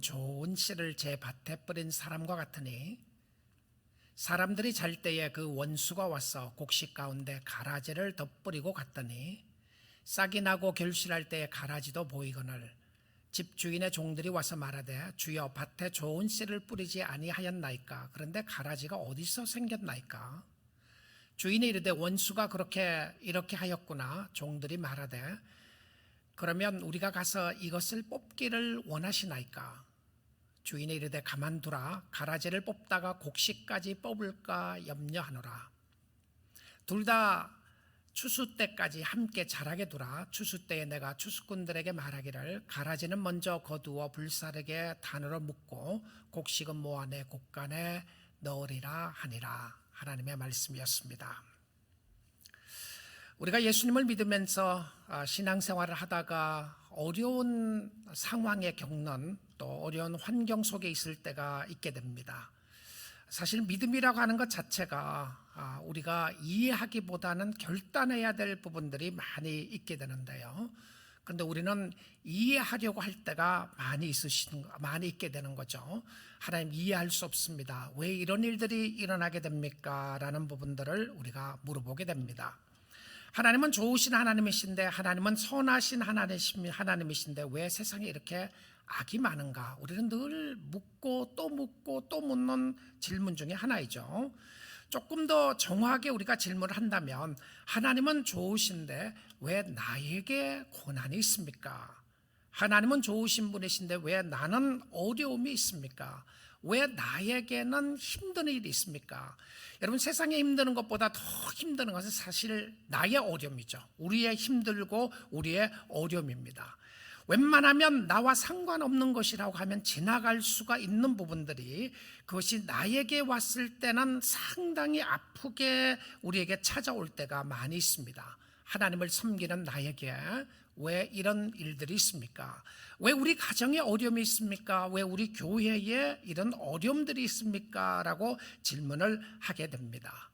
좋은 씨를 제 밭에 뿌린 사람과 같으니 사람들이 잘 때에 그 원수가 와서 곡식 가운데 가라지를 덧뿌리고 갔더니 싹이 나고 결실할 때에 가라지도 보이거늘 집 주인의 종들이 와서 말하되 주여 밭에 좋은 씨를 뿌리지 아니하였나이까? 그런데 가라지가 어디서 생겼나이까? 주인이 이르되 원수가 이렇게 하였구나. 종들이 말하되 그러면 우리가 가서 이것을 뽑기를 원하시나이까? 주인이 이르되 가만두라. 가라지를 뽑다가 곡식까지 뽑을까 염려하노라. 둘 다 추수 때까지 함께 자라게 두라. 추수 때에 내가 추수꾼들에게 말하기를 가라지는 먼저 거두어 불사르게 단으로 묶고 곡식은 모아 내 곡간에 넣으리라 하니라. 하나님의 말씀이었습니다. 우리가 예수님을 믿으면서 신앙생활을 하다가 어려운 상황에 겪는 또 어려운 환경 속에 있을 때가 있게 됩니다. 사실 믿음이라고 하는 것 자체가 우리가 이해하기보다는 결단해야 될 부분들이 많이 있게 되는데요. 그런데 우리는 이해하려고 할 때가 많이 있게 되는 거죠. 하나님 이해할 수 없습니다. 왜 이런 일들이 일어나게 됩니까? 라는 부분들을 우리가 물어보게 됩니다. 하나님은 좋으신 하나님이신데, 하나님은 선하신 하나님이신데 왜 세상에 이렇게 악이 많은가? 우리는 늘 묻고 또 묻는 질문 중에 하나이죠. 조금 더 정확하게 우리가 질문을 한다면 하나님은 좋으신데 왜 나에게 고난이 있습니까? 하나님은 좋으신 분이신데 왜 나는 어려움이 있습니까? 왜 나에게는 힘든 일이 있습니까? 여러분, 세상에 힘드는 것보다 더 힘든 것은 사실 나의 어려움이죠. 우리의 힘들고 우리의 어려움입니다. 웬만하면 나와 상관없는 것이라고 하면 지나갈 수가 있는 부분들이 그것이 나에게 왔을 때는 상당히 아프게 우리에게 찾아올 때가 많이 있습니다. 하나님을 섬기는 나에게 왜 이런 일들이 있습니까? 왜 우리 가정에 어려움이 있습니까? 왜 우리 교회에 이런 어려움들이 있습니까? 라고 질문을 하게 됩니다.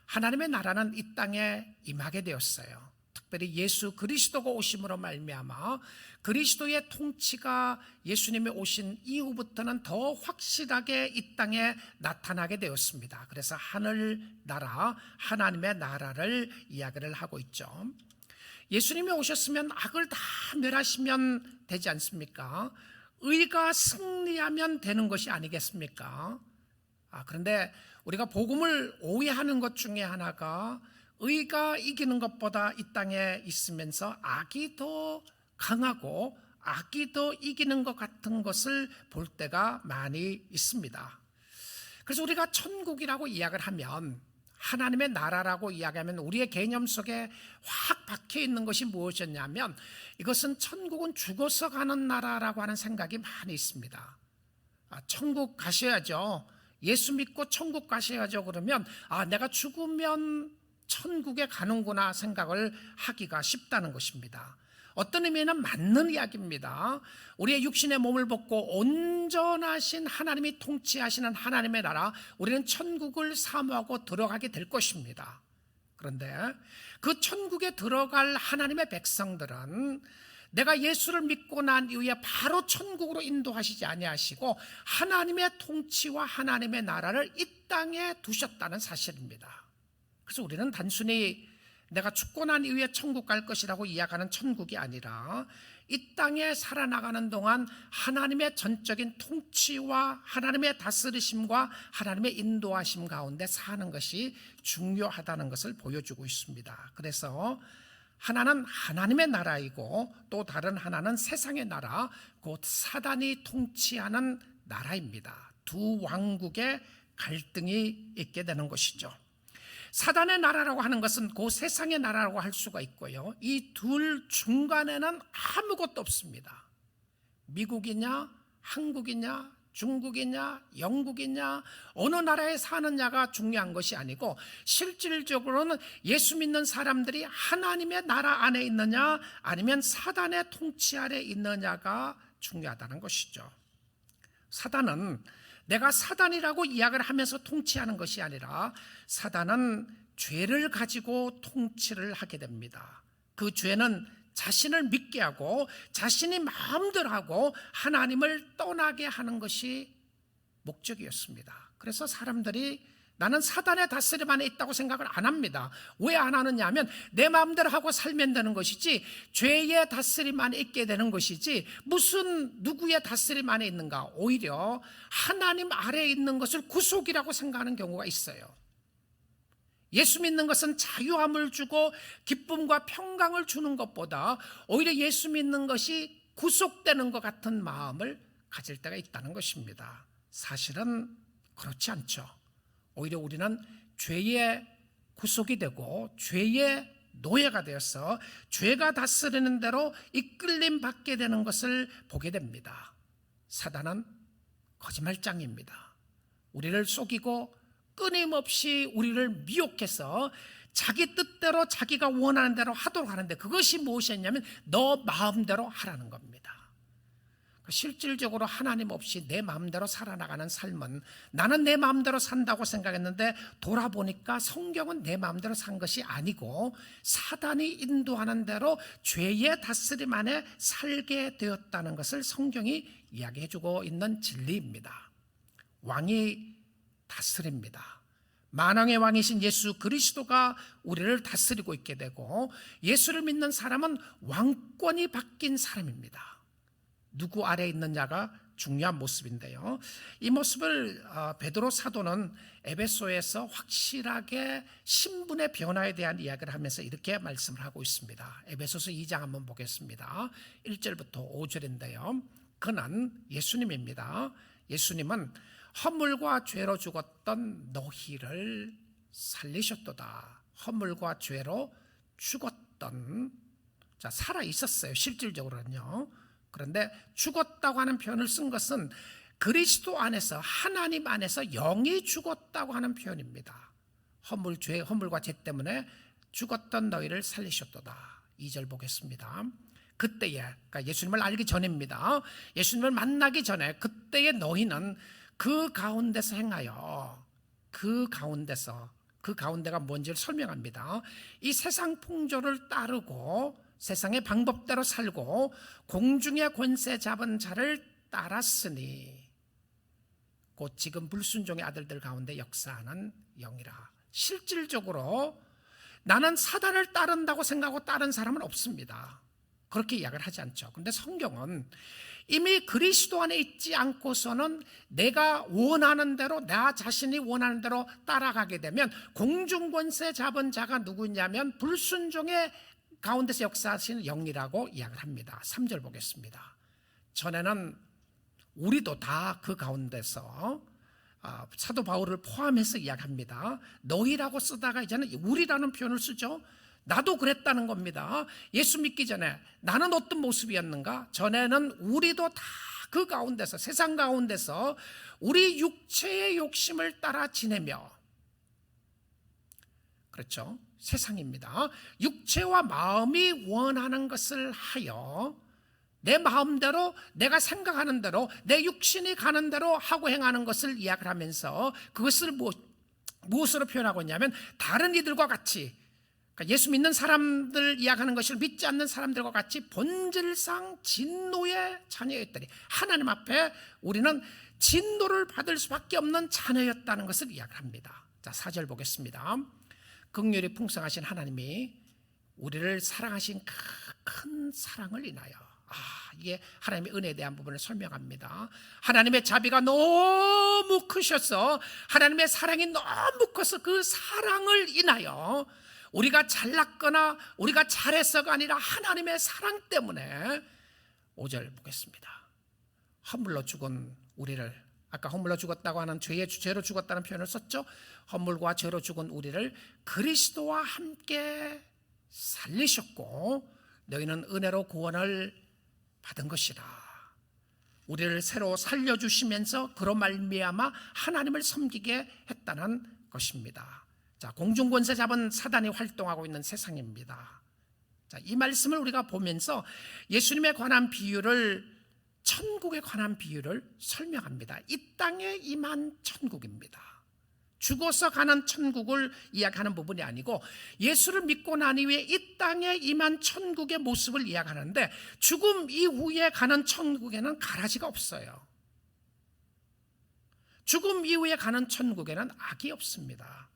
하나님의 나라는 이 땅에 임하게 되었어요. 특별히 예수 그리스도가 오심으로 말미암아 그리스도의 통치가 예수님이 오신 이후부터는 더 확실하게 이 땅에 나타나게 되었습니다. 그래서 하늘나라, 하나님의 나라를 이야기를 하고 있죠. 예수님이 오셨으면 악을 다 멸하시면 되지 않습니까? 의가 승리하면 되는 것이 아니겠습니까? 그런데 우리가 복음을 오해하는 것 중에 하나가 의가 이기는 것보다 이 땅에 있으면서 악이 더 강하고 악이 더 이기는 것 같은 것을 볼 때가 많이 있습니다. 그래서 우리가 천국이라고 이야기를 하면, 하나님의 나라라고 이야기하면 우리의 개념 속에 확 박혀 있는 것이 무엇이었냐면, 이것은 천국은 죽어서 가는 나라라고 하는 생각이 많이 있습니다. 천국 가셔야죠. 예수 믿고 천국 가셔야죠. 그러면 내가 죽으면 천국에 가는구나 생각을 하기가 쉽다는 것입니다. 어떤 의미에는 맞는 이야기입니다. 우리의 육신의 몸을 벗고 온전하신 하나님이 통치하시는 하나님의 나라, 우리는 천국을 사모하고 들어가게 될 것입니다. 그런데 그 천국에 들어갈 하나님의 백성들은 내가 예수를 믿고 난 이후에 바로 천국으로 인도하시지 아니하시고 하나님의 통치와 하나님의 나라를 이 땅에 두셨다는 사실입니다. 그래서 우리는 단순히 내가 죽고 난 이후에 천국 갈 것이라고 이야기하는 천국이 아니라 이 땅에 살아나가는 동안 하나님의 전적인 통치와 하나님의 다스리심과 하나님의 인도하심 가운데 사는 것이 중요하다는 것을 보여주고 있습니다. 그래서 하나는 하나님의 나라이고 또 다른 하나는 세상의 나라, 곧 사단이 통치하는 나라입니다. 두 왕국의 갈등이 있게 되는 것이죠. 사단의 나라라고 하는 것은 그 세상의 나라라고 할 수가 있고요, 이 둘 중간에는 아무것도 없습니다. 미국이냐, 한국이냐, 중국이냐, 영국이냐, 어느 나라에 사느냐가 중요한 것이 아니고 실질적으로는 예수 믿는 사람들이 하나님의 나라 안에 있느냐 아니면 사단의 통치 아래 있느냐가 중요하다는 것이죠. 사단은 내가 사단이라고 이야기를 하면서 통치하는 것이 아니라 사단은 죄를 가지고 통치를 하게 됩니다. 그 죄는 자신을 믿게 하고 자신이 마음대로 하고 하나님을 떠나게 하는 것이 목적이었습니다. 그래서 사람들이 나는 사단의 다스림 안에 있다고 생각을 안 합니다. 왜 안 하느냐 하면 내 마음대로 하고 살면 되는 것이지 죄의 다스림 안에 있게 되는 것이지 무슨 누구의 다스림 안에 있는가. 오히려 하나님 아래에 있는 것을 구속이라고 생각하는 경우가 있어요. 예수 믿는 것은 자유함을 주고 기쁨과 평강을 주는 것보다 오히려 예수 믿는 것이 구속되는 것 같은 마음을 가질 때가 있다는 것입니다. 사실은 그렇지 않죠. 오히려 우리는 죄의 구속이 되고 죄의 노예가 되어서 죄가 다스리는 대로 이끌림 받게 되는 것을 보게 됩니다. 사단은 거짓말장입니다. 우리를 속이고 끊임없이 우리를 미혹해서 자기 뜻대로 자기가 원하는 대로 하도록 하는데 그것이 무엇이었냐면 너 마음대로 하라는 겁니다. 실질적으로 하나님 없이 내 마음대로 살아나가는 삶은 나는 내 마음대로 산다고 생각했는데 돌아보니까 성경은 내 마음대로 산 것이 아니고 사단이 인도하는 대로 죄의 다스림 안에 살게 되었다는 것을 성경이 이야기해주고 있는 진리입니다. 왕이 다스립니다. 만왕의 왕이신 예수 그리스도가 우리를 다스리고 있게 되고 예수를 믿는 사람은 왕권이 바뀐 사람입니다. 누구 아래에 있느냐가 중요한 모습인데요. 이 모습을 베드로 사도는 에베소에서 확실하게 신분의 변화에 대한 이야기를 하면서 이렇게 말씀을 하고 있습니다. 에베소서 2장 한번 보겠습니다. 1절부터 5절인데요. 그는 예수님입니다. 예수님은 허물과 죄로 죽었던 너희를 살리셨도다. 허물과 죄로 죽었던, 살아 있었어요. 실질적으로는요. 그런데 죽었다고 하는 표현을 쓴 것은 그리스도 안에서 하나님 안에서 영이 죽었다고 하는 표현입니다. 허물과 죄 때문에 죽었던 너희를 살리셨도다. 2절 보겠습니다. 그때에, 그러니까 예수님을 알기 전입니다. 예수님을 만나기 전에 그때의 너희는 그 가운데서 행하여 그 가운데가 뭔지를 설명합니다. 이 세상 풍조를 따르고 세상의 방법대로 살고 공중의 권세 잡은 자를 따랐으니 곧 지금 불순종의 아들들 가운데 역사하는 영이라. 실질적으로 나는 사단을 따른다고 생각하고 따른 사람은 없습니다. 그렇게 이야기를 하지 않죠. 그런데 성경은 이미 그리스도 안에 있지 않고서는 내가 원하는 대로 나 자신이 원하는 대로 따라가게 되면 공중권세 잡은 자가 누구냐면 불순종의 가운데서 역사하시는 영이라고 이야기를 합니다. 3절 보겠습니다. 전에는 우리도 다 그 가운데서 사도 바울을 포함해서 이야기합니다. 너희라고 쓰다가 이제는 우리라는 표현을 쓰죠. 나도 그랬다는 겁니다. 예수 믿기 전에 나는 어떤 모습이었는가? 전에는 우리도 다 그 가운데서 세상 가운데서 우리 육체의 욕심을 따라 지내며, 그렇죠? 세상입니다. 육체와 마음이 원하는 것을 하여 내 마음대로 내가 생각하는 대로 내 육신이 가는 대로 하고 행하는 것을 이야기를 하면서 그것을 무엇으로 표현하고 있냐면 다른 이들과 같이, 그러니까 예수 믿는 사람들 이야기하는 것을 믿지 않는 사람들과 같이 본질상 진노의 자녀였더니 하나님 앞에 우리는 진노를 받을 수밖에 없는 자녀였다는 것을 이야기합니다. 자, 4절 보겠습니다. 긍휼이 풍성하신 하나님이 우리를 사랑하신 큰 사랑을 인하여, 이게 하나님의 은혜에 대한 부분을 설명합니다. 하나님의 자비가 너무 크셔서 하나님의 사랑이 너무 커서 그 사랑을 인하여 우리가 잘났거나 우리가 잘했어가 아니라 하나님의 사랑 때문에 5절 보겠습니다. 허물로 죽은 우리를, 아까 허물로 죽었다고 하는 죄로 죽었다는 표현을 썼죠. 허물과 죄로 죽은 우리를 그리스도와 함께 살리셨고 너희는 은혜로 구원을 받은 것이라. 우리를 새로 살려주시면서 그로 말미암아 하나님을 섬기게 했다는 것입니다. 자, 공중권세 잡은 사단이 활동하고 있는 세상입니다. 자, 이 말씀을 우리가 보면서 예수님에 관한 비유를, 천국에 관한 비유를 설명합니다. 이 땅에 임한 천국입니다. 죽어서 가는 천국을 이야기하는 부분이 아니고 예수를 믿고 난 이후에 이 땅에 임한 천국의 모습을 이야기하는데, 죽음 이후에 가는 천국에는 가라지가 없어요. 죽음 이후에 가는 천국에는 악이 없습니다.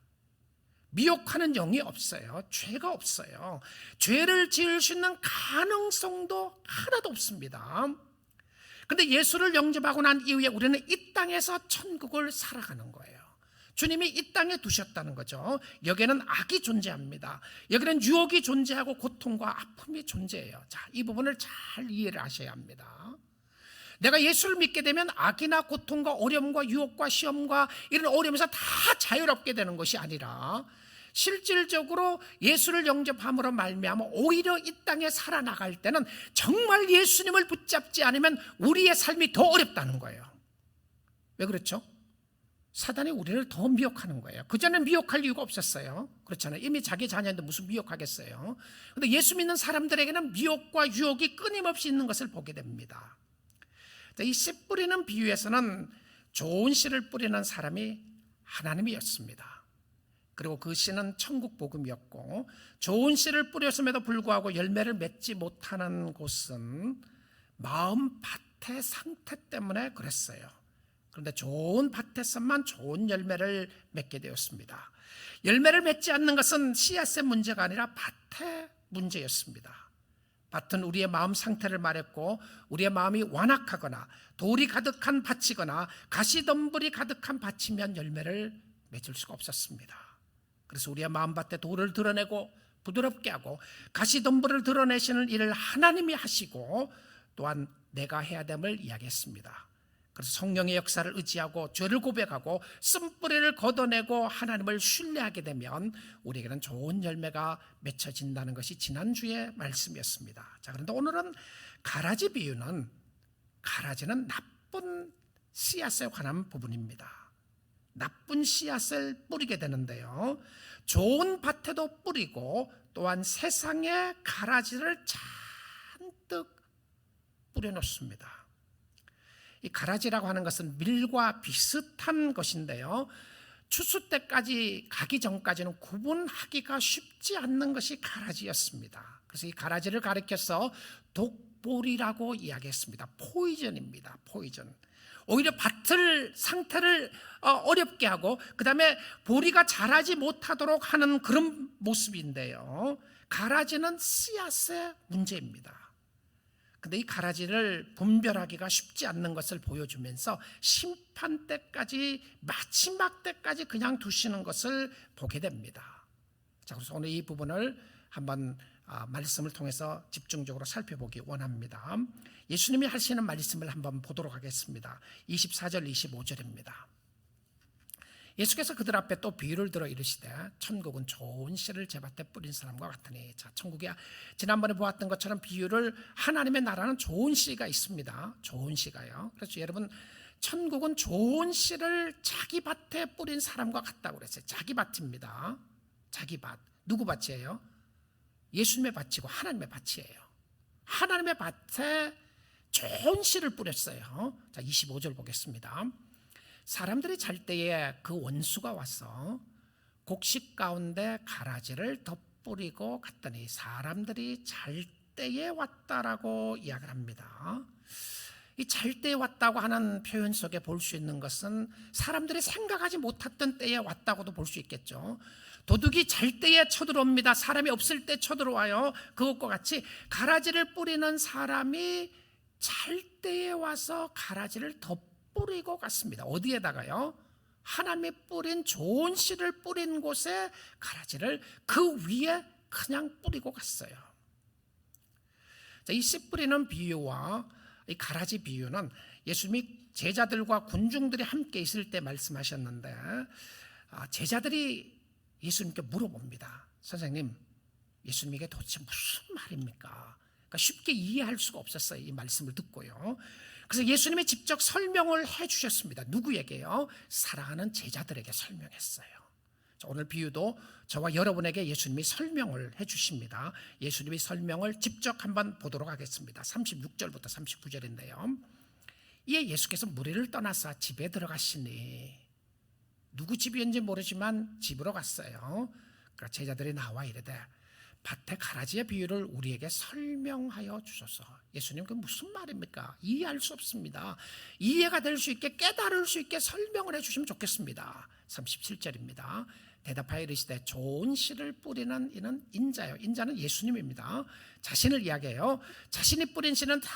미혹하는 영이 없어요. 죄가 없어요. 죄를 지을 수 있는 가능성도 하나도 없습니다. 그런데 예수를 영접하고 난 이후에 우리는 이 땅에서 천국을 살아가는 거예요. 주님이 이 땅에 두셨다는 거죠. 여기에는 악이 존재합니다. 여기는 유혹이 존재하고 고통과 아픔이 존재해요. 자, 이 부분을 잘 이해를 하셔야 합니다. 내가 예수를 믿게 되면 악이나 고통과 어려움과 유혹과 시험과 이런 어려움에서 다 자유롭게 되는 것이 아니라, 실질적으로 예수를 영접함으로 말미암아 오히려 이 땅에 살아나갈 때는 정말 예수님을 붙잡지 않으면 우리의 삶이 더 어렵다는 거예요. 왜 그렇죠? 사단이 우리를 더 미혹하는 거예요. 그전에는 미혹할 이유가 없었어요. 그렇잖아요. 이미 자기 자녀인데 무슨 미혹하겠어요. 그런데 예수 믿는 사람들에게는 미혹과 유혹이 끊임없이 있는 것을 보게 됩니다. 이 씨 뿌리는 비유에서는 좋은 씨를 뿌리는 사람이 하나님이었습니다. 그리고 그 씨는 천국 복음이었고, 좋은 씨를 뿌렸음에도 불구하고 열매를 맺지 못하는 곳은 마음 밭의 상태 때문에 그랬어요. 그런데 좋은 밭에서만 좋은 열매를 맺게 되었습니다. 열매를 맺지 않는 것은 씨앗의 문제가 아니라 밭의 문제였습니다. 밭은 우리의 마음 상태를 말했고, 우리의 마음이 완악하거나 돌이 가득한 밭이거나 가시덤불이 가득한 밭이면 열매를 맺을 수가 없었습니다. 그래서 우리의 마음밭에 돌을 드러내고 부드럽게 하고 가시덤불을 드러내시는 일을 하나님이 하시고, 또한 내가 해야 됨을 이야기했습니다. 그래서 성령의 역사를 의지하고 죄를 고백하고 쓴뿌리를 걷어내고 하나님을 신뢰하게 되면 우리에게는 좋은 열매가 맺혀진다는 것이 지난주의 말씀이었습니다. 자, 그런데 오늘은 가라지 비유는, 가라지는 나쁜 씨앗에 관한 부분입니다. 나쁜 씨앗을 뿌리게 되는데요, 좋은 밭에도 뿌리고 또한 세상에 가라지를 잔뜩 뿌려놓습니다. 이 가라지라고 하는 것은 밀과 비슷한 것인데요, 추수 때까지 가기 전까지는 구분하기가 쉽지 않는 것이 가라지였습니다. 그래서 이 가라지를 가리켜서 독보리라고 이야기했습니다. 포이전입니다. 포이전. 오히려 밭을 상태를 어렵게 하고 그 다음에 보리가 자라지 못하도록 하는 그런 모습인데요, 가라지는 씨앗의 문제입니다. 근데 이 가라지를 분별하기가 쉽지 않는 것을 보여주면서 심판 때까지, 마지막 때까지 그냥 두시는 것을 보게 됩니다. 자, 그래서 오늘 이 부분을 한번 말씀을 통해서 집중적으로 살펴보기 원합니다. 예수님이 하시는 말씀을 한번 보도록 하겠습니다. 24절 25절입니다. 예수께서 그들 앞에 또 비유를 들어 이르시되 천국은 좋은 씨를 제 밭에 뿌린 사람과 같으니. 자, 천국이 지난번에 보았던 것처럼 비유를, 하나님의 나라는 좋은 씨가 있습니다. 좋은 씨가요. 그래서 여러분, 천국은 좋은 씨를 자기 밭에 뿌린 사람과 같다고 그랬어요. 자기 밭입니다. 자기 밭. 누구 밭이에요? 예수님의 밭이고 하나님의 밭이에요. 하나님의 밭에 좋은 씨를 뿌렸어요. 자, 25절 보겠습니다. 사람들이 잘 때에 그 원수가 와서 곡식 가운데 가라지를 덧뿌리고 갔더니 사람들이 잘 때에 왔다라고 이야기를 합니다. 이 잘 때에 왔다고 하는 표현 속에 볼 수 있는 것은 사람들이 생각하지 못했던 때에 왔다고도 볼 수 있겠죠. 도둑이 잘 때에 쳐들어옵니다. 사람이 없을 때 쳐들어와요. 그것과 같이 가라지를 뿌리는 사람이 잘 때에 와서 가라지를 덧뿌리고 갔습니다. 어디에다가요? 하나님이 뿌린 좋은 씨를 뿌린 곳에 가라지를 그 위에 그냥 뿌리고 갔어요. 자, 이 씨 뿌리는 비유와 이 가라지 비유는 예수님이 제자들과 군중들이 함께 있을 때 말씀하셨는데, 제자들이 예수님께 물어봅니다. 선생님, 예수님에게 도대체 무슨 말입니까? 그러니까 쉽게 이해할 수가 없었어요. 이 말씀을 듣고요. 그래서 예수님이 직접 설명을 해주셨습니다. 누구에게요? 사랑하는 제자들에게 설명했어요. 오늘 비유도 저와 여러분에게 예수님이 설명을 해주십니다. 예수님이 설명을 직접 한번 보도록 하겠습니다. 36절부터 39절인데요. 이에 예수께서 무리를 떠나서 집에 들어가시니 누구 집이었는지 모르지만 집으로 갔어요. 그러니까 제자들이 나와 이르되 밭의 가라지의 비유를 우리에게 설명하여 주소서. 예수님, 그 무슨 말입니까? 이해할 수 없습니다. 이해가 될 수 있게, 깨달을 수 있게 설명을 해주시면 좋겠습니다. 37절입니다. 대답하여 이르시되 좋은 씨를 뿌리는 이는 인자요. 인자는 예수님입니다. 자신을 이야기해요. 자신이 뿌린 씨는 다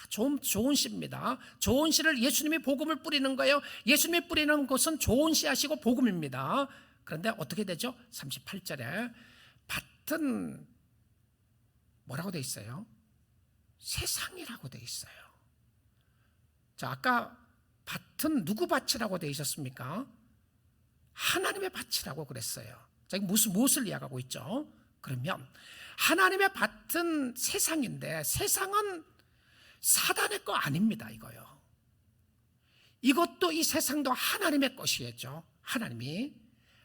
좋은 씨입니다. 좋은 씨를 예수님이 복음을 뿌리는 거예요. 예수님이 뿌리는 것은 좋은 씨앗이고 복음입니다. 그런데 어떻게 되죠? 38절에 밭은 뭐라고 돼 있어요? 세상이라고 돼 있어요. 자, 아까 밭은 누구 밭이라고 돼 있었습니까? 하나님의 밭이라고 그랬어요. 자, 무엇을 이야기하고 있죠? 그러면 하나님의 밭은 세상인데 세상은 사단의 거 아닙니다. 이거요. 이것도 이 세상도 하나님의 것이겠죠.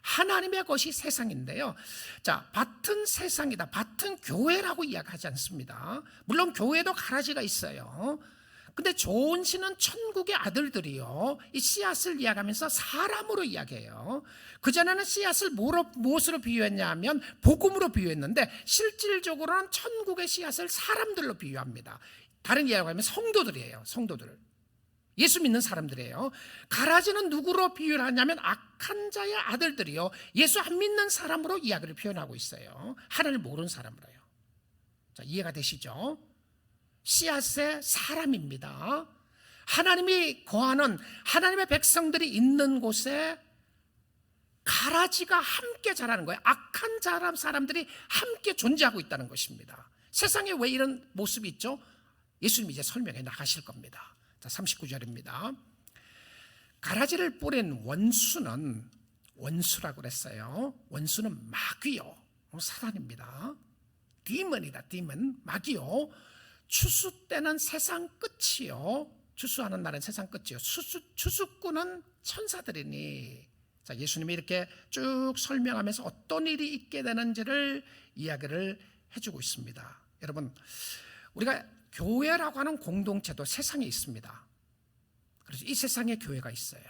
하나님의 것이 세상인데요. 자, 밭은 세상이다. 밭은 교회라고 이야기하지 않습니다. 물론 교회도 가라지가 있어요. 근데 좋은 씨는 천국의 아들들이요. 이 씨앗을 이야기하면서 사람으로 이야기해요. 그전에는 씨앗을 무엇으로 비유했냐 하면 복음으로 비유했는데 실질적으로는 천국의 씨앗을 사람들로 비유합니다. 다른 이야기로 하면 성도들이에요. 성도들. 예수 믿는 사람들이에요. 가라지는 누구로 비유를 하냐면 악한 자의 아들들이요. 예수 안 믿는 사람으로 이야기를 표현하고 있어요. 하나님을 모르는 사람으로요. 자, 이해가 되시죠? 씨앗의 사람입니다. 하나님이 거하는 하나님의 백성들이 있는 곳에 가라지가 함께 자라는 거예요. 악한 사람들이 함께 존재하고 있다는 것입니다. 세상에 왜 이런 모습이 있죠? 예수님이 이제 설명해 나가실 겁니다. 자, 39절입니다. 가라지를 뿌린 원수라고 그랬어요. 원수는 마귀요. 사단입니다. 디몬이다. 디몬, 마귀요. 추수 때는 세상 끝이요. 추수하는 날은 세상 끝이요. 추수꾼은 천사들이니. 자, 예수님이 이렇게 쭉 설명하면서 어떤 일이 있게 되는지를 이야기를 해주고 있습니다. 여러분, 우리가 교회라고 하는 공동체도 세상에 있습니다. 그래서 이 세상에 교회가 있어요.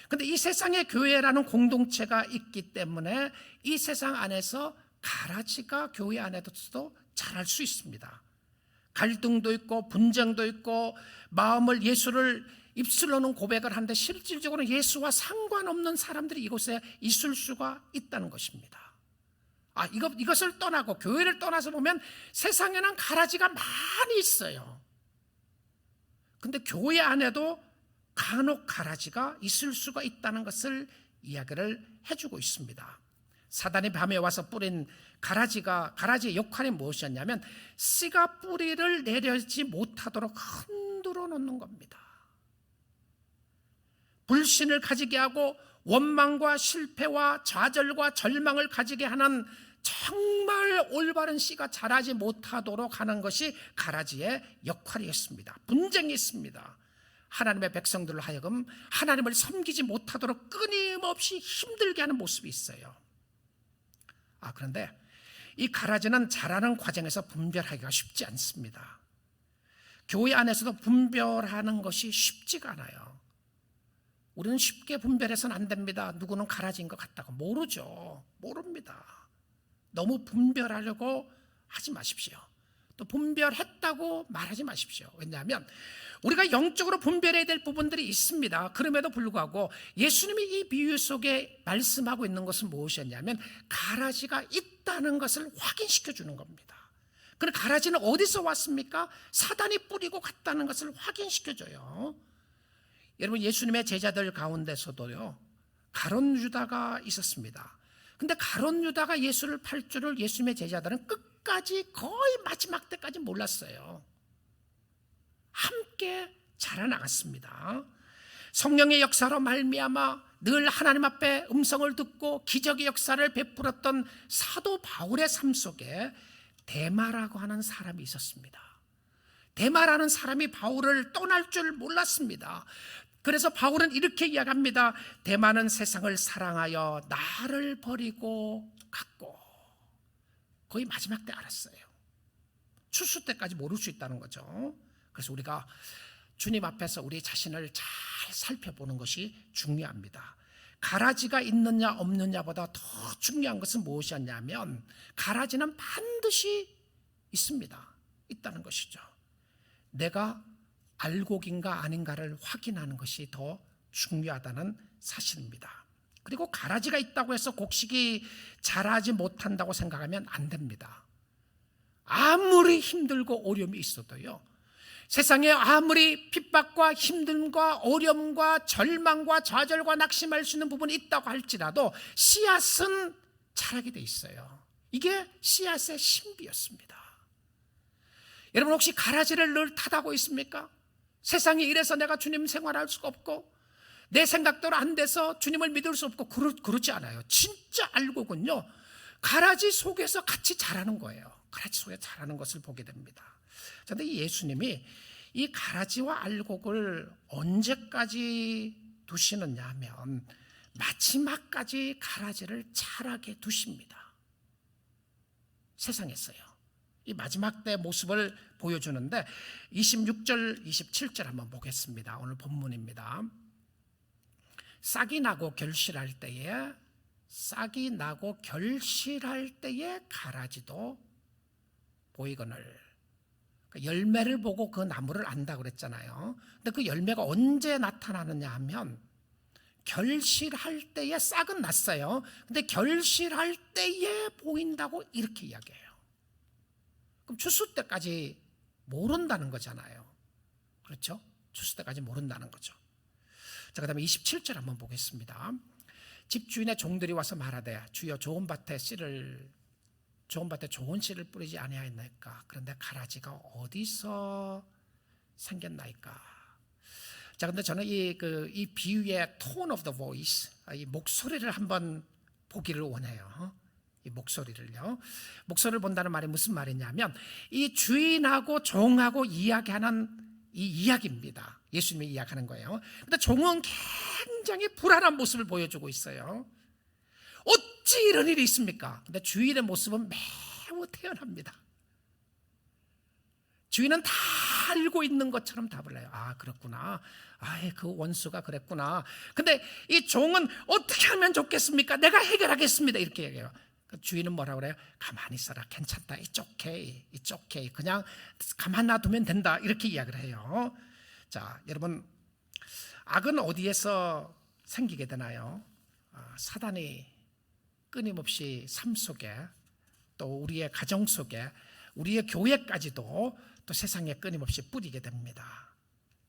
그런데 이 세상에 교회라는 공동체가 있기 때문에 이 세상 안에서 가라지가 교회 안에서도 자랄 수 있습니다. 갈등도 있고 분쟁도 있고 마음을 예수를 입술로는 고백을 하는데 실질적으로 예수와 상관없는 사람들이 이곳에 있을 수가 있다는 것입니다. 이것을 떠나고 교회를 떠나서 보면 세상에는 가라지가 많이 있어요. 근데 교회 안에도 간혹 가라지가 있을 수가 있다는 것을 이야기를 해주고 있습니다. 사단이 밤에 와서 뿌린 가라지의 역할이 무엇이었냐면 씨가 뿌리를 내려지 못하도록 흔들어 놓는 겁니다. 불신을 가지게 하고 원망과 실패와 좌절과 절망을 가지게 하는 정말 올바른 씨가 자라지 못하도록 하는 것이 가라지의 역할이었습니다. 분쟁이 있습니다. 하나님의 백성들로 하여금 하나님을 섬기지 못하도록 끊임없이 힘들게 하는 모습이 있어요. 그런데 이 가라지는 자라는 과정에서 분별하기가 쉽지 않습니다. 교회 안에서도 분별하는 것이 쉽지가 않아요. 우리는 쉽게 분별해서는 안 됩니다. 누구는 가라지인 것 같다고. 모릅니다. 너무 분별하려고 하지 마십시오. 또 분별했다고 말하지 마십시오. 왜냐하면 우리가 영적으로 분별해야 될 부분들이 있습니다. 그럼에도 불구하고 예수님이 이 비유 속에 말씀하고 있는 것은 무엇이었냐면 가라지가 있다는 것을 확인시켜 주는 겁니다. 그럼 가라지는 어디서 왔습니까? 사단이 뿌리고 갔다는 것을 확인시켜 줘요. 여러분, 예수님의 제자들 가운데서도요, 가룟 유다가 있었습니다. 근데 가룟 유다가 예수를 팔 줄을 예수님의 제자들은 끝까지 거의 마지막 때까지 몰랐어요. 함께 자라나갔습니다. 성령의 역사로 말미암아 늘 하나님 앞에 음성을 듣고 기적의 역사를 베풀었던 사도 바울의 삶 속에 데마라고 하는 사람이 있었습니다. 데마라는 사람이 바울을 떠날 줄 몰랐습니다. 그래서 바울은 이렇게 이야기합니다. 데마는 세상을 사랑하여 나를 버리고 갔고. 거의 마지막 때 알았어요. 추수 때까지 모를 수 있다는 거죠. 그래서 우리가 주님 앞에서 우리 자신을 잘 살펴보는 것이 중요합니다. 가라지가 있느냐 없느냐보다 더 중요한 것은 무엇이었냐면 가라지는 반드시 있습니다. 있다는 것이죠. 내가 알곡인가 아닌가를 확인하는 것이 더 중요하다는 사실입니다. 그리고 가라지가 있다고 해서 곡식이 자라지 못한다고 생각하면 안 됩니다. 아무리 힘들고 어려움이 있어도요, 세상에 아무리 핍박과 힘듦과 어려움과 절망과 좌절과 낙심할 수 있는 부분이 있다고 할지라도 씨앗은 자라게 돼 있어요. 이게 씨앗의 신비였습니다. 여러분 혹시 가라지를 늘 탓하고 있습니까? 세상이 이래서 내가 주님 생활할 수가 없고 내 생각대로 안 돼서 주님을 믿을 수 없고 그렇지 않아요. 진짜 알곡은요, 가라지 속에서 같이 자라는 거예요. 가라지 속에 자라는 것을 보게 됩니다. 그런데 이 예수님이 이 가라지와 알곡을 언제까지 두시느냐 하면 마지막까지 가라지를 자라게 두십니다. 세상에서요. 이 마지막 때 모습을 보여주는데 26절 27절 한번 보겠습니다. 오늘 본문입니다. 싹이 나고 결실할 때에 가라지도 보이거늘. 열매를 보고 그 나무를 안다고 그랬잖아요. 근데 그 열매가 언제 나타나느냐 하면 결실할 때에 싹은 났어요. 근데 결실할 때에 보인다고 이렇게 이야기해요. 그럼 추수 때까지 모른다는 거잖아요. 그렇죠? 추수 때까지 모른다는 거죠. 자, 그다음에 27절 한번 보겠습니다. 집주인의 종들이 와서 말하되 주여 좋은 밭에 좋은 씨를 뿌리지 아니하였나이까? 그런데 가라지가 어디서 생겼나이까? 자, 근데 저는 이 비유의 tone of the voice, 이 목소리를 한번 보기를 원해요. 이 목소리를요. 목소리를 본다는 말이 무슨 말이냐면 이 주인하고 종하고 이야기하는 이 이야기입니다. 예수님이 이야기하는 거예요. 근데 종은 굉장히 불안한 모습을 보여주고 있어요. 어찌 이런 일이 있습니까? 근데 주인의 모습은 매우 태연합니다. 주인은 다 알고 있는 것처럼 답을 해요. 아, 그렇구나. 그 원수가 그랬구나. 근데 이 종은 어떻게 하면 좋겠습니까? 내가 해결하겠습니다. 이렇게 얘기해요. 주인은 뭐라고 그래요? 가만히 있어라. 괜찮다. It's okay. 그냥 가만 놔두면 된다. 이렇게 이야기를 해요. 자, 여러분, 악은 어디에서 생기게 되나요? 사단이 끊임없이 삶 속에, 또 우리의 가정 속에, 우리의 교회까지도 또 세상에 끊임없이 뿌리게 됩니다.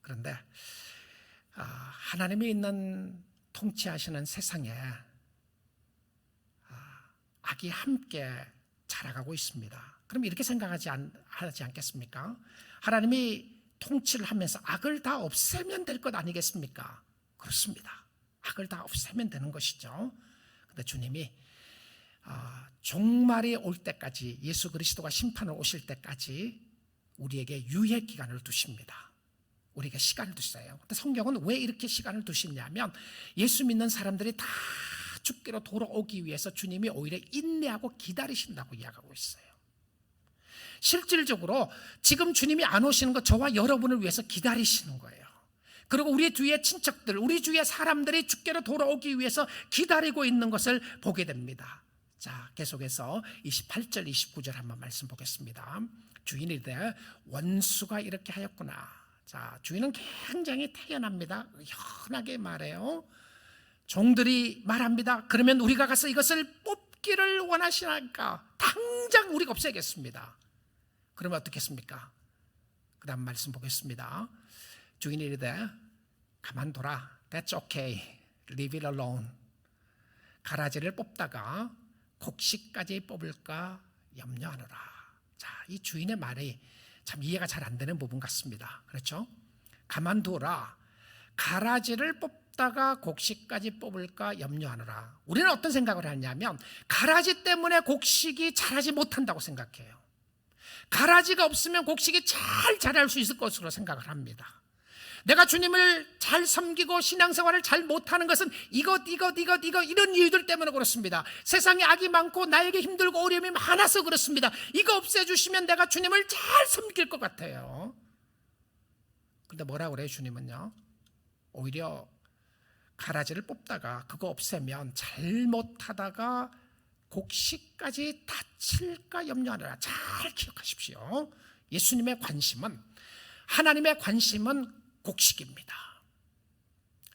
그런데 하나님이 있는 통치하시는 세상에 악이 함께 자라가고 있습니다. 그럼 이렇게 생각하지 않겠습니까? 하나님이 통치를 하면서 악을 다 없애면 될 것 아니겠습니까? 그렇습니다. 악을 다 없애면 되는 것이죠. 그런데 주님이 종말이 올 때까지, 예수 그리스도가 심판을 오실 때까지 우리에게 유예 기간을 두십니다. 우리에게 시간을 두세요. 근데 성경은 왜 이렇게 시간을 두시냐면 예수 믿는 사람들이 다 죽기로 돌아오기 위해서 주님이 오히려 인내하고 기다리신다고 이야기하고 있어요. 실질적으로 지금 주님이 안 오시는 것, 저와 여러분을 위해서 기다리시는 거예요. 그리고 우리 주위의 친척들, 우리 주위의 사람들이 주께로 돌아오기 위해서 기다리고 있는 것을 보게 됩니다. 자, 계속해서 28절 29절 한번 말씀 보겠습니다. 주인이 이르되 원수가 이렇게 하였구나. 자, 주인은 굉장히 태연합니다. 연하게 말해요. 종들이 말합니다. 그러면 우리가 가서 이것을 뽑기를 원하시나이까? 당장 우리가 없애겠습니다. 그러면 어떻겠습니까? 그 다음 말씀 보겠습니다. 주인이 이르되 가만둬라. That's okay. Leave it alone. 가라지를 뽑다가 곡식까지 뽑을까 염려하노라. 자, 이 주인의 말이 참 이해가 잘 안 되는 부분 같습니다. 그렇죠? 가만두라. 가라지를 뽑다가 곡식까지 뽑을까 염려하노라. 우리는 어떤 생각을 하냐면 가라지 때문에 곡식이 자라지 못한다고 생각해요. 가라지가 없으면 곡식이 잘 자랄 수 있을 것으로 생각을 합니다. 내가 주님을 잘 섬기고 신앙생활을 잘 못하는 것은 이것 이런 이유들 때문에 그렇습니다. 세상에 악이 많고 나에게 힘들고 어려움이 많아서 그렇습니다. 이거 없애주시면 내가 주님을 잘 섬길 것 같아요. 그런데 뭐라고 그래요? 주님은요, 오히려 가라지를 뽑다가 그거 없애면 잘못하다가 곡식까지 다칠까 염려하느라. 잘 기억하십시오. 예수님의 관심은, 하나님의 관심은 곡식입니다.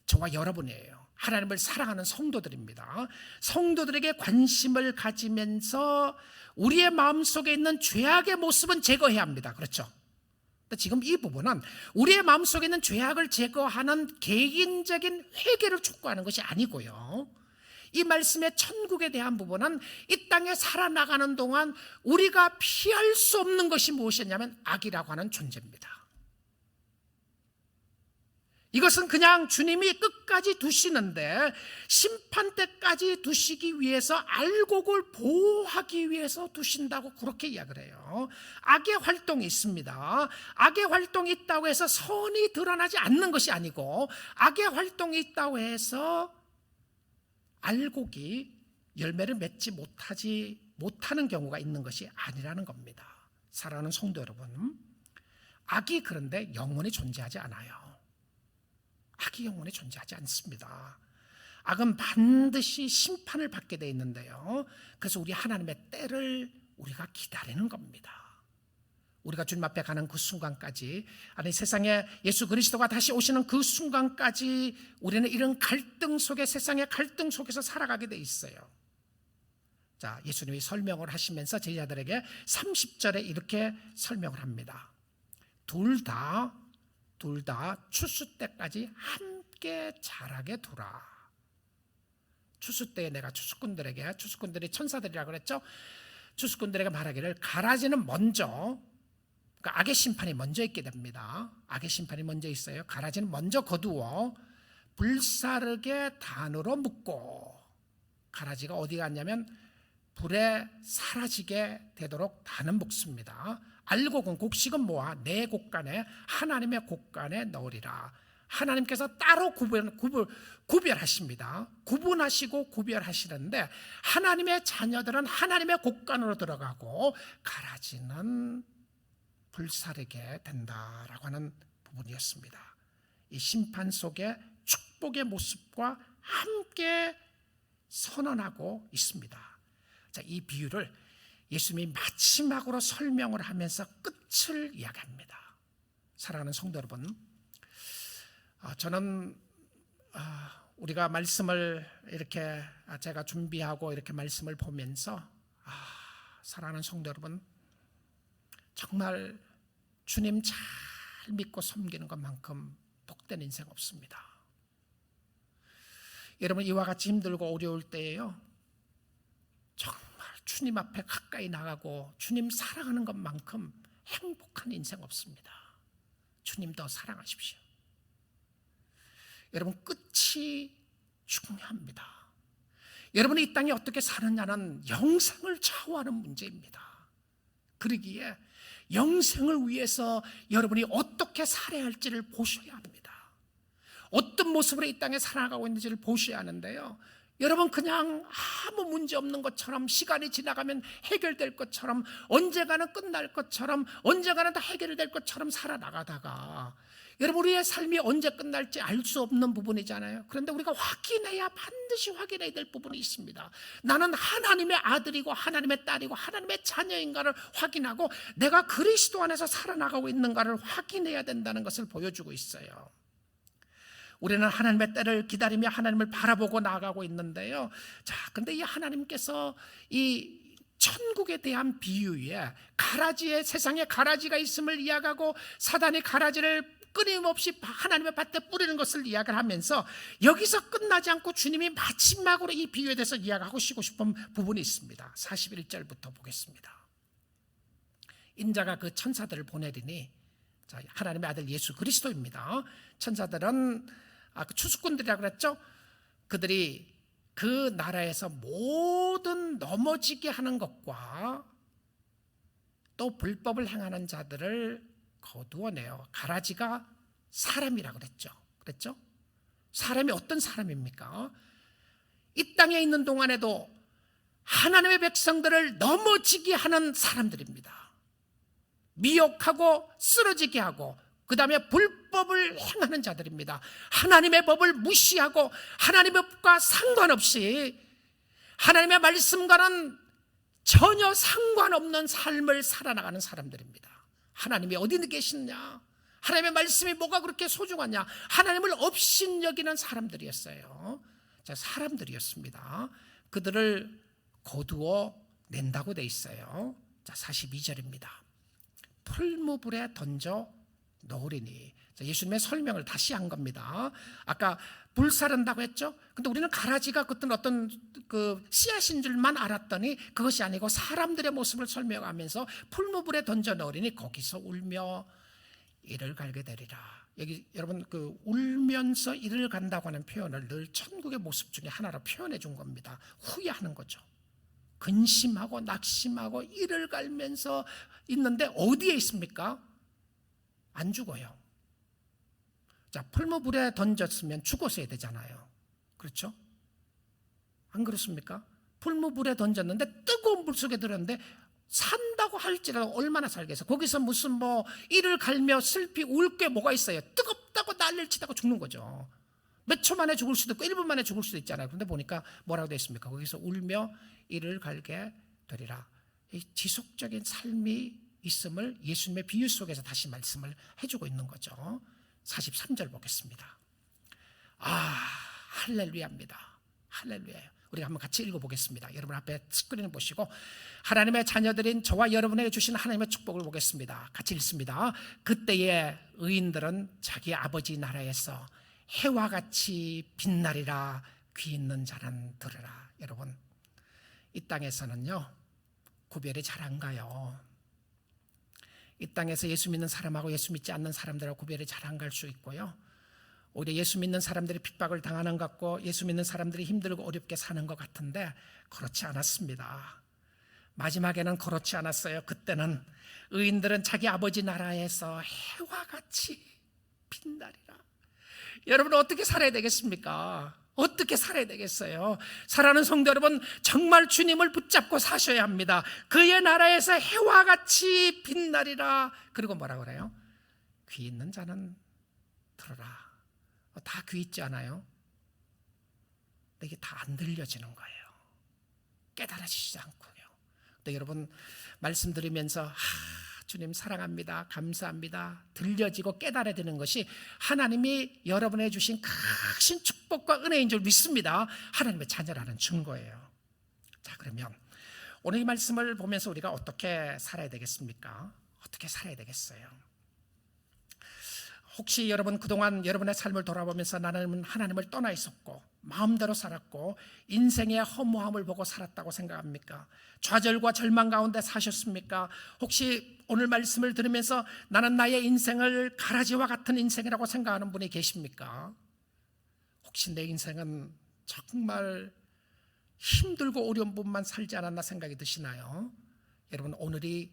저와 여러분이에요. 하나님을 사랑하는 성도들입니다. 성도들에게 관심을 가지면서 우리의 마음속에 있는 죄악의 모습은 제거해야 합니다. 그렇죠? 지금 이 부분은 우리의 마음속에 있는 죄악을 제거하는 개인적인 회개를 촉구하는 것이 아니고요, 이 말씀의 천국에 대한 부분은 이 땅에 살아나가는 동안 우리가 피할 수 없는 것이 무엇이냐면 악이라고 하는 존재입니다. 이것은 그냥 주님이 끝까지 두시는데 심판 때까지 두시기 위해서, 알곡을 보호하기 위해서 두신다고 그렇게 이야기를 해요. 악의 활동이 있습니다. 악의 활동이 있다고 해서 선이 드러나지 않는 것이 아니고, 악의 활동이 있다고 해서 알곡이 열매를 맺지 못하는 경우가 있는 것이 아니라는 겁니다. 사랑하는 성도 여러분, 악이 그런데 영원히 존재하지 않아요. 악이 영원히 존재하지 않습니다. 악은 반드시 심판을 받게 되어 있는데요, 그래서 우리 하나님의 때를 우리가 기다리는 겁니다. 우리가 주님 앞에 가는 그 순간까지, 아니 세상에 예수 그리스도가 다시 오시는 그 순간까지 우리는 이런 갈등 속에, 세상의 갈등 속에서 살아가게 돼 있어요. 자, 예수님이 설명을 하시면서 제자들에게 30절에 이렇게 설명을 합니다. 둘 다 추수 때까지 함께 자라게 두라. 추수 때에 내가 추수꾼들이 천사들이라고 그랬죠. 추수꾼들에게 말하기를, 가라지는 먼저, 그러니까 악의 심판이 먼저 있게 됩니다. 악의 심판이 먼저 있어요. 가라지는 먼저 거두어 불사르게 단으로 묶고, 가라지가 어디 갔냐면 불에 사라지게 되도록 단은 묶습니다. 알곡은, 곡식은 모아 내 곡간에, 하나님의 곡간에 넣으리라. 하나님께서 따로 구별하십니다. 구분하시고 구별하시는데, 하나님의 자녀들은 하나님의 곡간으로 들어가고 가라지는 불사르게 된다라고 하는 부분이었습니다. 이 심판 속에 축복의 모습과 함께 선언하고 있습니다. 자, 이 비유를 예수님이 마지막으로 설명을 하면서 끝을 이야기합니다. 사랑하는 성도 여러분, 저는 우리가 말씀을 이렇게 제가 준비하고 이렇게 말씀을 보면서 사랑하는 성도 여러분, 정말 주님 잘 믿고 섬기는 것만큼 복된 인생 없습니다. 여러분, 이와 같이 힘들고 어려울 때에요, 정말 주님 앞에 가까이 나가고 주님 사랑하는 것만큼 행복한 인생 없습니다. 주님 더 사랑하십시오. 여러분, 끝이 중요합니다. 여러분이 이 땅에 어떻게 사느냐는 영생을 좌우하는 문제입니다. 그러기에 영생을 위해서 여러분이 어떻게 살아야 할지를 보셔야 합니다. 어떤 모습으로 이 땅에 살아가고 있는지를 보셔야 하는데요, 여러분 그냥 아무 문제 없는 것처럼, 시간이 지나가면 해결될 것처럼, 언젠가는 끝날 것처럼, 언젠가는 다 해결될 것처럼 살아나가다가 여러분 우리의 삶이 언제 끝날지 알 수 없는 부분이잖아요. 그런데 우리가 반드시 확인해야 될 부분이 있습니다. 나는 하나님의 아들이고 하나님의 딸이고 하나님의 자녀인가를 확인하고 내가 그리스도 안에서 살아나가고 있는가를 확인해야 된다는 것을 보여주고 있어요. 우리는 하나님의 때를 기다리며 하나님을 바라보고 나아가고 있는데요, 자, 그런데 이 하나님께서 이 천국에 대한 비유에 가라지에, 세상에 가라지가 있음을 이야기하고 사단이 가라지를 끊임없이 하나님의 밭에 뿌리는 것을 이야기를 하면서 여기서 끝나지 않고 주님이 마지막으로 이 비유에 대해서 이야기하고 싶은 부분이 있습니다. 41절부터 보겠습니다. 인자가 그 천사들을 보내리니, 자, 하나님의 아들 예수 그리스도입니다. 천사들은 그 추수꾼들이라고 그랬죠. 그들이 그 나라에서 모든 넘어지게 하는 것과 또 불법을 행하는 자들을 거두어내요. 가라지가 사람이라고 그랬죠. 사람이 어떤 사람입니까? 이 땅에 있는 동안에도 하나님의 백성들을 넘어지게 하는 사람들입니다. 미혹하고 쓰러지게 하고 그 다음에 불법을 행하는 자들입니다. 하나님의 법을 무시하고 하나님의 법과 상관없이 하나님의 말씀과는 전혀 상관없는 삶을 살아나가는 사람들입니다. 하나님이 어디 계시느냐, 하나님의 말씀이 뭐가 그렇게 소중하냐, 하나님을 업신여기는 사람들이었어요. 자, 사람들이었습니다. 그들을 거두어 낸다고 돼 있어요. 자, 42절입니다. 풀무불에 던져 넣으리니. 자, 예수님의 설명을 다시 한 겁니다. 아까 불사른다고 했죠? 근데 우리는 가라지가 어떤 그 씨앗인 줄만 알았더니 그것이 아니고 사람들의 모습을 설명하면서 풀무불에 던져 넣으리니 거기서 울며 이를 갈게 되리라. 여기 여러분 그 울면서 이를 간다고 하는 표현을 늘 천국의 모습 중에 하나로 표현해 준 겁니다. 후회하는 거죠. 근심하고 낙심하고 이를 갈면서 있는데 어디에 있습니까? 안 죽어요. 자, 풀무불에 던졌으면 죽었어야 되잖아요. 그렇죠? 안 그렇습니까? 풀무불에 던졌는데 뜨거운 물 속에 들었는데 산다고 할지라도 얼마나 살겠어. 거기서 무슨 뭐 이를 갈며 슬피 울 게 뭐가 있어요. 뜨겁다고 난리를 치다가 죽는 거죠. 몇 초 만에 죽을 수도 있고 1분 만에 죽을 수도 있잖아요. 그런데 보니까 뭐라고 되어 있습니까? 거기서 울며 이를 갈게 되리라. 이 지속적인 삶이 있음을 예수님의 비유 속에서 다시 말씀을 해주고 있는 거죠. 43절 보겠습니다. 할렐루야입니다. 할렐루야예요. 우리가 한번 같이 읽어보겠습니다. 여러분 앞에 스크린을 보시고 하나님의 자녀들인 저와 여러분에게 주신 하나님의 축복을 보겠습니다. 같이 읽습니다. 그때에 의인들은 자기 아버지 나라에서 해와 같이 빛나리라. 귀 있는 자는 들으라. 여러분, 이 땅에서는요 구별이 잘 안 가요. 이 땅에서 예수 믿는 사람하고 예수 믿지 않는 사람들하고 구별이 잘 안 갈 수 있고요, 오히려 예수 믿는 사람들이 핍박을 당하는 것 같고 예수 믿는 사람들이 힘들고 어렵게 사는 것 같은데 그렇지 않았습니다. 마지막에는 그렇지 않았어요. 그때는 의인들은 자기 아버지 나라에서 해와 같이 빛나리라. 여러분 어떻게 살아야 되겠습니까? 어떻게 살아야 되겠어요? 사랑하는 성도 여러분, 정말 주님을 붙잡고 사셔야 합니다. 그의 나라에서 해와 같이 빛나리라. 그리고 뭐라 그래요? 귀 있는 자는 들어라. 다 귀 있지 않아요? 근데 이게 다 안 들려지는 거예요. 깨달아지지 않고요. 근데 여러분 말씀 들으면서 주님 사랑합니다, 감사합니다, 들려지고 깨달아지는 것이 하나님이 여러분에게 주신 크신 축복과 은혜인 줄 믿습니다. 하나님의 자녀라는 증거예요. 자, 그러면 오늘 이 말씀을 보면서 우리가 어떻게 살아야 되겠습니까? 어떻게 살아야 되겠어요? 혹시 여러분 그동안 여러분의 삶을 돌아보면서 나는 하나님을 떠나 있었고 마음대로 살았고 인생의 허무함을 보고 살았다고 생각합니까? 좌절과 절망 가운데 사셨습니까? 혹시 오늘 말씀을 들으면서 나는 나의 인생을 가라지와 같은 인생이라고 생각하는 분이 계십니까? 혹시 내 인생은 정말 힘들고 어려운 부분만 살지 않았나 생각이 드시나요? 여러분 오늘이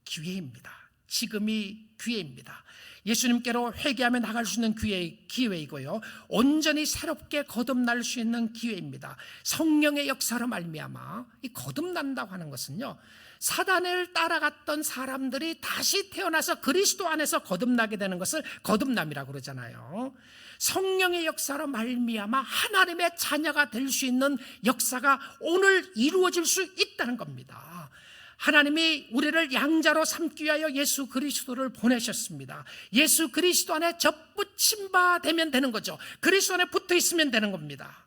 기회입니다. 지금이 기회입니다. 예수님께로 회개하며 나갈 수 있는 기회이고요, 온전히 새롭게 거듭날 수 있는 기회입니다. 성령의 역사로 말미암아 이 거듭난다고 하는 것은요, 사단을 따라갔던 사람들이 다시 태어나서 그리스도 안에서 거듭나게 되는 것을 거듭남이라고 그러잖아요. 성령의 역사로 말미암아 하나님의 자녀가 될 수 있는 역사가 오늘 이루어질 수 있다는 겁니다. 하나님이 우리를 양자로 삼기 위하여 예수 그리스도를 보내셨습니다. 예수 그리스도 안에 접붙임 바 되면 되는 거죠. 그리스도 안에 붙어 있으면 되는 겁니다.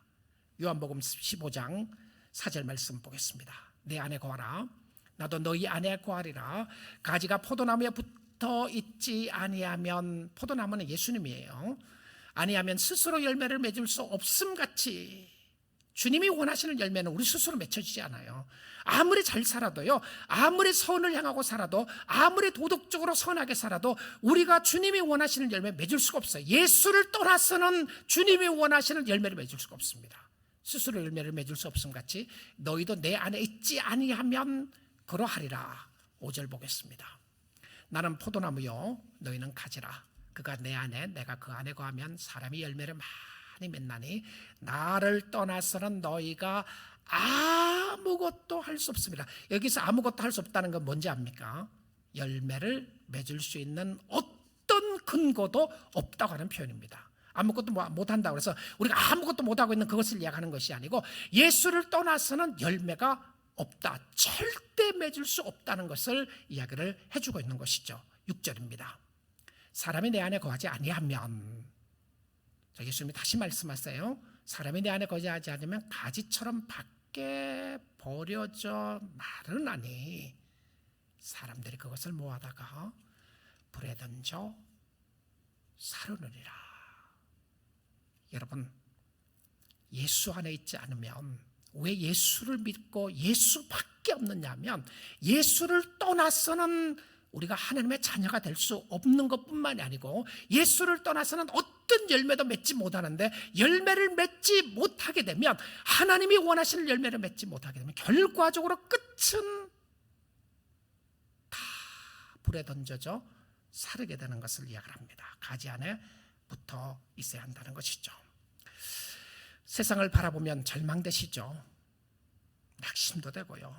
요한복음 15장 4절 말씀 보겠습니다. 내 안에 거하라, 나도 너희 안에 거하리라. 가지가 포도나무에 붙어 있지 아니하면, 포도나무는 예수님이에요, 아니하면 스스로 열매를 맺을 수 없음같이 주님이 원하시는 열매는 우리 스스로 맺혀지지 않아요. 아무리 잘 살아도요, 아무리 선을 향하고 살아도, 아무리 도덕적으로 선하게 살아도 우리가 주님이 원하시는 열매 맺을 수가 없어요. 예수를 떠나서는 주님이 원하시는 열매를 맺을 수가 없습니다. 스스로 열매를 맺을 수 없음같이 너희도 내 안에 있지 아니하면 그러하리라. 5절 보겠습니다. 나는 포도나무요 너희는 가지라. 그가 내 안에 내가 그 안에 거하면 사람이 열매를 많이 맺나니 나를 떠나서는 너희가 아무것도 할 수 없습니다. 여기서 아무것도 할 수 없다는 건 뭔지 압니까? 열매를 맺을 수 있는 어떤 근거도 없다고 하는 표현입니다. 아무것도 못한다고 해서 우리가 아무것도 못하고 있는 그것을 이야기하는 것이 아니고 예수를 떠나서는 열매가 없다, 절대 맺을 수 없다는 것을 이야기를 해주고 있는 것이죠. 6절입니다. 사람이 내 안에 거하지 아니하면, 예수님이 다시 말씀하세요. 사람이 내 안에 거하지 않으면 가지처럼 밖에 버려져 마르나니 사람들이 그것을 모아다가 불에 던져 사르느니라. 여러분, 예수 안에 있지 않으면, 왜 예수를 믿고 예수밖에 없느냐면 예수를 떠나서는 우리가 하나님의 자녀가 될 수 없는 것뿐만이 아니고 예수를 떠나서는 어떤 열매도 맺지 못하는데, 열매를 맺지 못하게 되면, 하나님이 원하시는 열매를 맺지 못하게 되면 결과적으로 끝은 다 불에 던져져 사르게 되는 것을 이야기를 합니다. 가지 안에 붙어 있어야 한다는 것이죠. 세상을 바라보면 절망되시죠. 낙심도 되고요.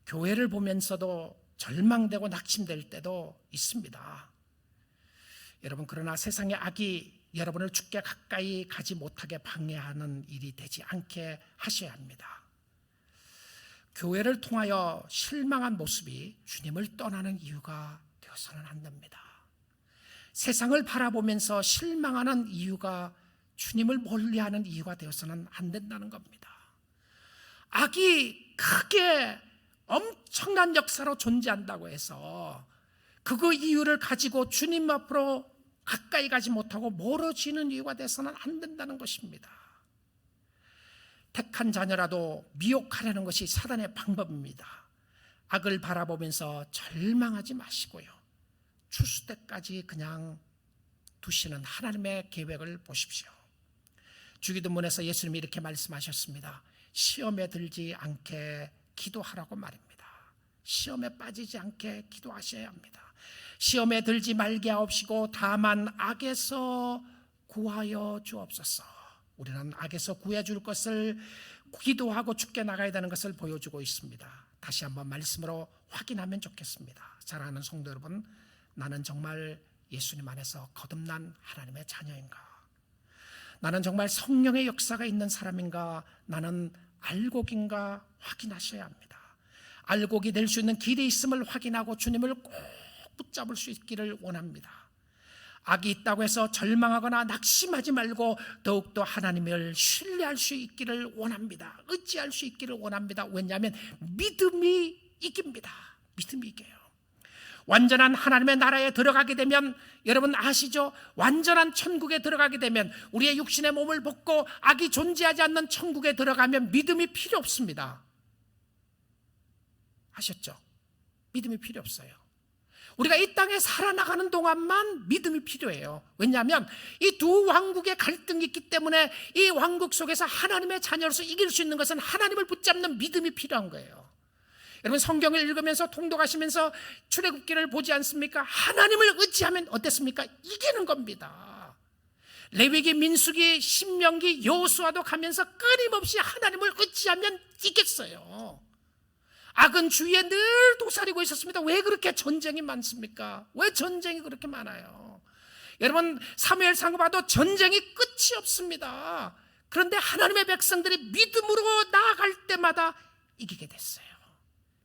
교회를 보면서도 절망되고 낙심될 때도 있습니다. 여러분, 그러나 세상의 악이 여러분을 주께 가까이 가지 못하게 방해하는 일이 되지 않게 하셔야 합니다. 교회를 통하여 실망한 모습이 주님을 떠나는 이유가 되어서는 안 됩니다. 세상을 바라보면서 실망하는 이유가 주님을 멀리하는 이유가 되어서는 안 된다는 겁니다. 악이 크게 엄청난 역사로 존재한다고 해서 그 이유를 가지고 주님 앞으로 가까이 가지 못하고 멀어지는 이유가 돼서는 안 된다는 것입니다. 택한 자녀라도 미혹하려는 것이 사단의 방법입니다. 악을 바라보면서 절망하지 마시고요, 추수 때까지 그냥 두시는 하나님의 계획을 보십시오. 주기도문에서 예수님이 이렇게 말씀하셨습니다. 시험에 들지 않게 기도하라고 말입니다. 시험에 빠지지 않게 기도하셔야 합니다. 시험에 들지 말게 하옵시고 다만 악에서 구하여 주옵소서. 우리는 악에서 구해 줄 것을 기도하고 주께 나가야 되는 것을 보여주고 있습니다. 다시 한번 말씀으로 확인하면 좋겠습니다. 사랑하는 성도 여러분, 나는 정말 예수님 안에서 거듭난 하나님의 자녀인가? 나는 정말 성령의 역사가 있는 사람인가? 나는 알곡인가? 확인하셔야 합니다. 알곡이 될 수 있는 길이 있음을 확인하고 주님을 꼭 붙잡을 수 있기를 원합니다. 악이 있다고 해서 절망하거나 낙심하지 말고 더욱더 하나님을 신뢰할 수 있기를 원합니다. 의지할 수 있기를 원합니다. 왜냐하면 믿음이 이깁니다. 믿음이 이겨요. 완전한 하나님의 나라에 들어가게 되면, 여러분 아시죠? 완전한 천국에 들어가게 되면, 우리의 육신의 몸을 벗고 악이 존재하지 않는 천국에 들어가면 믿음이 필요 없습니다. 아셨죠? 믿음이 필요 없어요. 우리가 이 땅에 살아나가는 동안만 믿음이 필요해요. 왜냐하면 이 두 왕국의 갈등이 있기 때문에 이 왕국 속에서 하나님의 자녀로서 이길 수 있는 것은 하나님을 붙잡는 믿음이 필요한 거예요. 여러분, 성경을 읽으면서 통독하시면서 출애굽기를 보지 않습니까? 하나님을 의지하면 어땠습니까? 이기는 겁니다. 레위기, 민수기, 신명기, 여호수아도 가면서 끊임없이 하나님을 의지하면 이겼어요. 악은 주위에 늘 도사리고 있었습니다. 왜 그렇게 전쟁이 많습니까? 왜 전쟁이 그렇게 많아요? 여러분, 사무엘상 봐도 전쟁이 끝이 없습니다. 그런데 하나님의 백성들이 믿음으로 나아갈 때마다 이기게 됐어요.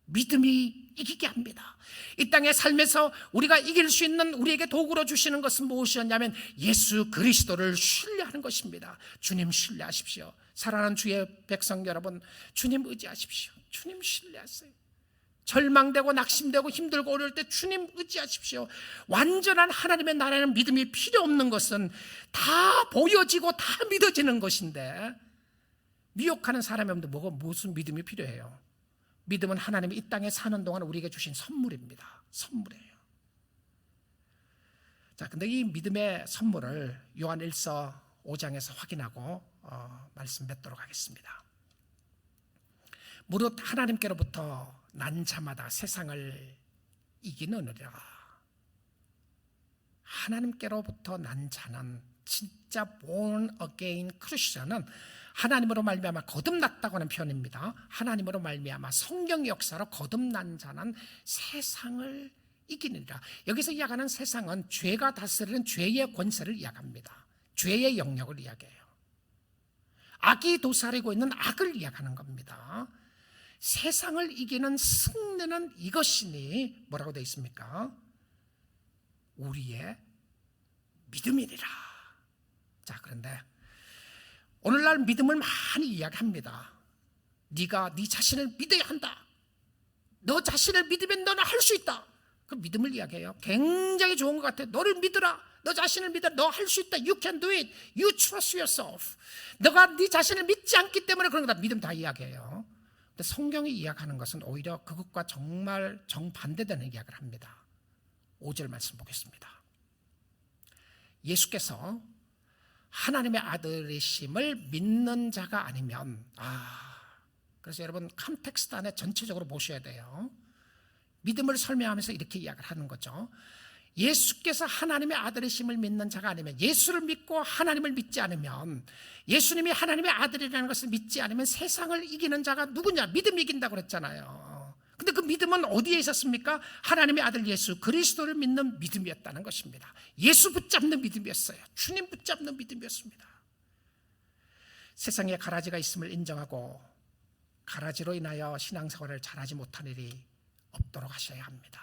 믿음이 이기게 합니다. 이 땅의 삶에서 우리가 이길 수 있는 우리에게 도구로 주시는 것은 무엇이었냐면 예수 그리스도를 신뢰하는 것입니다. 주님 신뢰하십시오. 사랑하는 주의 백성 여러분, 주님 의지하십시오. 주님 신뢰하세요. 절망되고 낙심되고 힘들고 어려울 때 주님 의지하십시오. 완전한 하나님의 나라에는 믿음이 필요 없는 것은 다 보여지고 다 믿어지는 것인데, 미혹하는 사람이 없는데 무슨 믿음이 필요해요? 믿음은 하나님이 이 땅에 사는 동안 우리에게 주신 선물입니다. 선물이에요. 자, 근데 이 믿음의 선물을 요한 1서 5장에서 확인하고 말씀 맺도록 하겠습니다. 무릇 하나님께로부터 난 자마다 세상을 이기느니라. 하나님께로부터 난 자는, 진짜 born again 크리스천은 하나님으로 말미암아 거듭났다고 하는 표현입니다. 하나님으로 말미암아 성경의 역사로 거듭난 자는 세상을 이기느니라. 여기서 이야기하는 세상은 죄가 다스리는 죄의 권세를 이야기합니다. 죄의 영역을 이야기해요. 악이 도사리고 있는 악을 이야기하는 겁니다. 세상을 이기는 승리는 이것이니 뭐라고 되어 있습니까? 우리의 믿음이니라. 자, 그런데 오늘날 믿음을 많이 이야기합니다. 네가 네 자신을 믿어야 한다. 너 자신을 믿으면 너는 할 수 있다. 그 믿음을 이야기해요. 굉장히 좋은 것 같아요. 너를 믿으라. 너 자신을 믿어라. 너 할 수 있다. You can do it. You trust yourself. 너가 네 자신을 믿지 않기 때문에 그런 거다. 믿음 다 이야기해요. 근데 성경이 이야기하는 것은 오히려 그것과 정말 정반대되는 이야기를 합니다. 5절 말씀 보겠습니다. 예수께서 하나님의 아들이심을 믿는 자가 아니면, 그래서 여러분 컨텍스트 안에 전체적으로 보셔야 돼요. 믿음을 설명하면서 이렇게 이야기를 하는 거죠. 예수께서 하나님의 아들이심을 믿는 자가 아니면, 예수를 믿고 하나님을 믿지 않으면, 예수님이 하나님의 아들이라는 것을 믿지 않으면 세상을 이기는 자가 누구냐? 믿음이 이긴다고 그랬잖아요. 근데 그 믿음은 어디에 있었습니까? 하나님의 아들 예수 그리스도를 믿는 믿음이었다는 것입니다. 예수 붙잡는 믿음이었어요. 주님 붙잡는 믿음이었습니다. 세상에 가라지가 있음을 인정하고 가라지로 인하여 신앙생활을 잘하지 못한 일이 없도록 하셔야 합니다.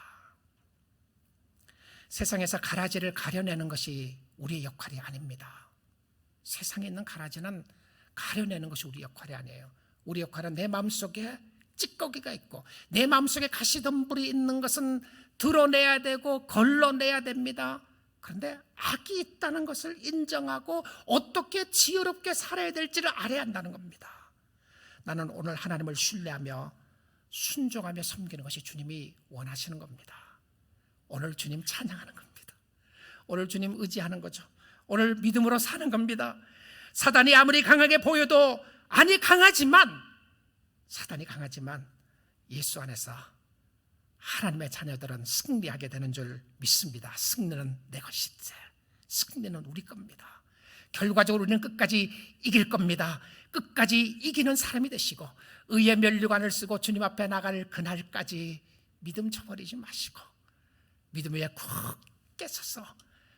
세상에서 가라지를 가려내는 것이 우리의 역할이 아닙니다. 세상에 있는 가라지는 가려내는 것이 우리 역할이 아니에요. 우리 역할은 내 마음속에 찌꺼기가 있고 내 마음속에 가시덤불이 있는 것은 드러내야 되고 걸러내야 됩니다. 그런데 악이 있다는 것을 인정하고 어떻게 지혜롭게 살아야 될지를 알아야 한다는 겁니다. 나는 오늘 하나님을 신뢰하며 순종하며 섬기는 것이 주님이 원하시는 겁니다. 오늘 주님 찬양하는 겁니다. 오늘 주님 의지하는 거죠. 오늘 믿음으로 사는 겁니다. 사단이 아무리 강하게 보여도, 사단이 강하지만 예수 안에서 하나님의 자녀들은 승리하게 되는 줄 믿습니다. 승리는 내 것이지. 승리는 우리 겁니다. 결과적으로 우리는 끝까지 이길 겁니다. 끝까지 이기는 사람이 되시고 의의 면류관을 쓰고 주님 앞에 나갈 그날까지 믿음 저버리지 마시고 믿음 위에 굳게 서서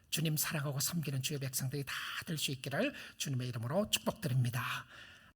주님 사랑하고 섬기는 주의 백성들이 다 될 수 있기를 주님의 이름으로 축복드립니다.